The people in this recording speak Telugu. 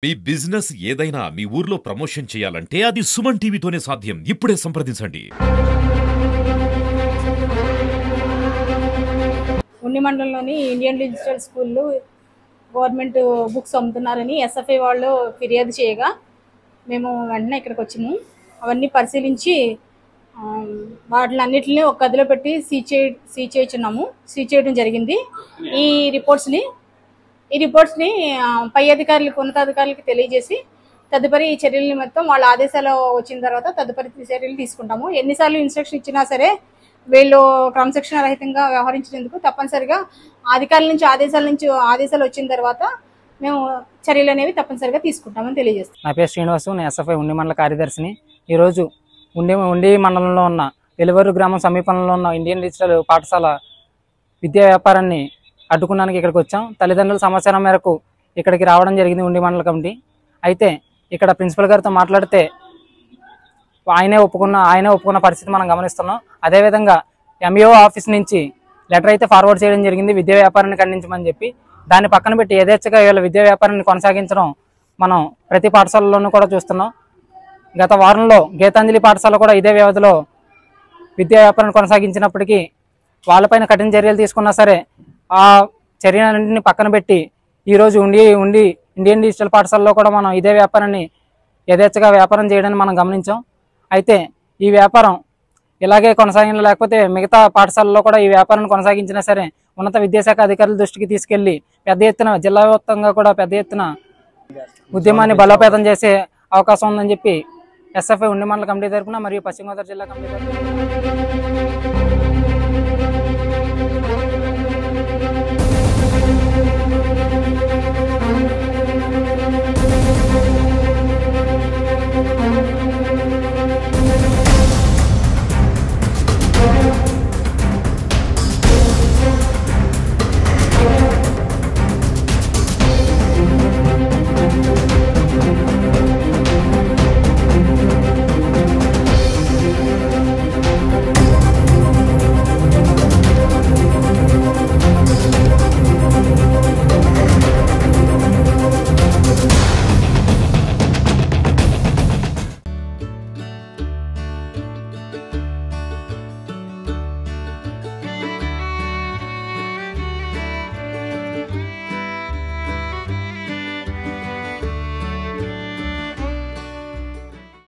మీ బిజినెస్ ఏదైనా మీ ఊర్లో ప్రమోషన్ చేయాలంటే అది సుమన్ టీవీతోనే సాధ్యం. ఇప్పుడే సంప్రదించండి. ఉన్ని మండలంలోని ఇండియన్ డిజిటల్ స్కూల్లో గవర్నమెంట్ బుక్స్ అమ్ముతున్నారని ఎస్ఎఫ్ఐ వాళ్ళు ఫిర్యాదు చేయగా మేము వెంటనే ఇక్కడికి వచ్చాము. అవన్నీ పరిశీలించి వాటిలన్నిటిని ఒక గదిలో పెట్టి సీజ్ చేయడం జరిగింది. ఈ రిపోర్ట్స్ని పై అధికారులకు, ఉన్నతాధికారులకు తెలియజేసి తదుపరి చర్యలు మొత్తం వాళ్ళ ఆదేశాలు వచ్చిన తర్వాత తదుపరి చర్యలు తీసుకుంటాము. ఎన్నిసార్లు ఇన్స్ట్రక్షన్ ఇచ్చినా సరే వీళ్ళు క్రమశిక్షణ రహితంగా వ్యవహరించినందుకు తప్పనిసరిగా అధికారుల నుంచి ఆదేశాలు వచ్చిన తర్వాత మేము చర్యలు అనేవి తప్పనిసరిగా తీసుకుంటామని తెలియజేస్తాం. నా పేరు శ్రీనివాసు, నేను ఎస్ఎఫ్ఐ ఉండి మండల కార్యదర్శిని. ఈరోజు ఉండి మండలంలో ఉన్న వెలువరు గ్రామం సమీపంలో ఉన్న ఇండియన్ డిజిటల్ పాఠశాల విద్యా వ్యాపారాన్ని అడ్డుకున్నానికి ఇక్కడికి వచ్చాం. తల్లిదండ్రుల సమాచారం మేరకు ఇక్కడికి రావడం జరిగింది ఉండి మండల కమిటీ. అయితే ఇక్కడ ప్రిన్సిపల్ గారితో మాట్లాడితే ఆయనే ఒప్పుకున్న పరిస్థితి మనం గమనిస్తున్నాం. అదేవిధంగా ఎంఈఓ ఆఫీస్ నుంచి లెటర్ అయితే ఫార్వర్డ్ చేయడం జరిగింది విద్యా వ్యాపారాన్ని ఖండించమని చెప్పి. దాన్ని పక్కన పెట్టి యథేచ్ఛగా వీళ్ళ విద్యా వ్యాపారాన్ని కొనసాగించడం మనం ప్రతి పాఠశాలలోనూ కూడా చూస్తున్నాం. గత వారంలో గీతాంజలి పాఠశాల కూడా ఇదే వ్యవధిలో విద్యా వ్యాపారాన్ని కొనసాగించినప్పటికీ వాళ్ళపైన కఠిన చర్యలు తీసుకున్నా సరే ఆ చర్యలన్నింటినీ పక్కన పెట్టి ఈరోజు ఇండియన్ డిజిటల్ పాఠశాలలో కూడా మనం ఇదే వ్యాపారాన్ని యథేచ్ఛగా వ్యాపారం చేయడాన్ని మనం గమనించాం. అయితే ఈ వ్యాపారం ఇలాగే కొనసాగిన, లేకపోతే మిగతా పాఠశాలలో కూడా ఈ వ్యాపారాన్ని కొనసాగించినా సరే ఉన్నత విద్యాశాఖ అధికారుల దృష్టికి తీసుకెళ్లి పెద్ద ఎత్తున జిల్లా వ్యాప్తంగా కూడా పెద్ద ఎత్తున ఉద్యమాన్ని బలోపేతం చేసే అవకాశం ఉందని చెప్పి ఎస్ఎఫ్ఐ ఉండి మండల కమిటీ తరఫున మరియు పశ్చిమ గోదావరి జిల్లా కమిటీ తరఫున